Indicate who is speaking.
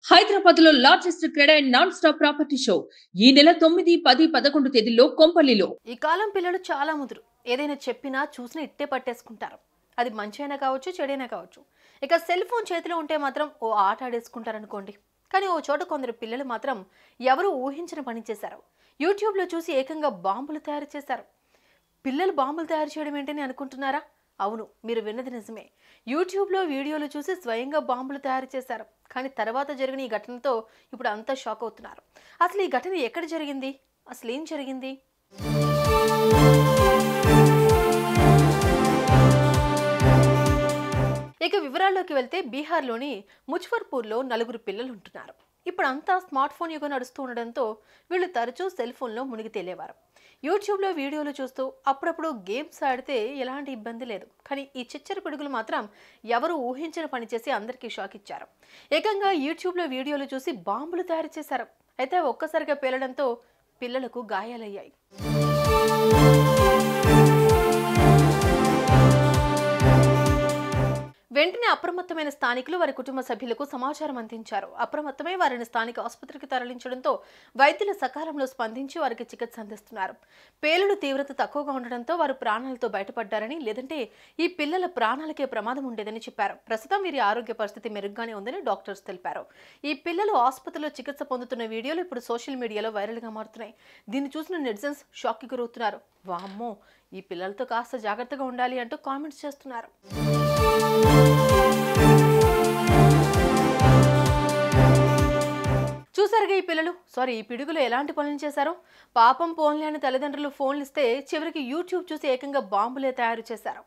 Speaker 1: హైదరాబాద్ లో largest cred and non stop property show ఈ నెల 9, 10, 11 తేదీల్లో కొంపల్లిలో.
Speaker 2: ఈ కాలం పిల్లలు చాలా ముదురు. ఏదైనా చెప్పినా చూసినా ఇట్టే పట్టేసుకుంటారు. అది మంచైనా కావచ్చు, చెడైనా కావచ్చు. ఇక సెల్ ఫోన్ చేతిలో ఉంటే మాత్రం ఓ ఆట ఆడేసుకుంటారనుకోండి. కానీ ఓ చోట కొందరు పిల్లలు మాత్రం ఎవరు ఊహించిన పని చేశారు. యూట్యూబ్లో చూసి ఏకంగా బాంబులు తయారు చేశారు. పిల్లలు బాంబులు తయారు చేయడం ఏంటని అనుకుంటున్నారా? అవును, మీరు విన్నది నిజమే. యూట్యూబ్లో వీడియోలు చూసి స్వయంగా బాంబులు తయారు చేశారు. కానీ తర్వాత జరిగిన ఈ ఘటనతో ఇప్పుడు అంతా షాక్ అవుతున్నారు. అసలు ఈ ఘటన ఎక్కడ జరిగింది? అసలు ఏం జరిగింది? ఇక వివరాల్లోకి వెళ్తే బీహార్లోని ముజఫర్పూర్లో నలుగురు పిల్లలు ఉంటున్నారు. ఇప్పుడు అంతా స్మార్ట్ ఫోన్ యుగం నడుస్తూ ఉండడంతో వీళ్ళు తరచూ సెల్ ఫోన్లో మునిగి తేలేవారు. యూట్యూబ్లో వీడియోలు చూస్తూ అప్పుడప్పుడు గేమ్స్ ఆడితే ఎలాంటి ఇబ్బంది లేదు. కానీ ఈ చిచ్చర పిడుగులు మాత్రం ఎవరు ఊహించిన పని చేసి అందరికీ షాక్ ఇచ్చారు. ఏకంగా యూట్యూబ్లో వీడియోలు చూసి బాంబులు తయారు చేశారు. అయితే ఒక్కసారిగా పేలడంతో పిల్లలకు గాయాలయ్యాయి. వెంటనే అప్రమత్తమైన స్థానికులు వారి కుటుంబ సభ్యులకు సమాచారం అందించారు. అప్రమత్తమై వారిని స్థానిక ఆసుపత్రికి తరలించడంతో వైద్యులు సకాలంలో స్పందించి వారికి చికిత్స అందిస్తున్నారు. పేలుడు తీవ్రత తక్కువగా ఉండడంతో వారు ప్రాణాలతో బయటపడ్డారని, లేదంటే ఈ పిల్లల ప్రాణాలకే ప్రమాదం ఉండేదని చెప్పారు. ప్రస్తుతం వీరి ఆరోగ్య పరిస్థితి మెరుగ్గానే ఉందని డాక్టర్స్ తెలిపారు. ఈ పిల్లలు ఆసుపత్రిలో చికిత్స పొందుతున్న వీడియోలు ఇప్పుడు సోషల్ మీడియాలో వైరల్గా మారుతున్నాయి. దీన్ని చూసిన నెటిజన్స్ షాక్కి గురవుతున్నారు. వామ్మో, ఈ పిల్లలతో కాస్త జాగ్రత్తగా ఉండాలి అంటూ కామెంట్స్ చేస్తున్నారు. చూసారుగా ఈ పిడుగులు ఎలాంటి పనులు చేశారో. పాపం పోన్లే అని తల్లిదండ్రులు ఫోన్లు ఇస్తే చివరికి యూట్యూబ్ చూసి ఏకంగా బాంబులే తయారు చేశారు.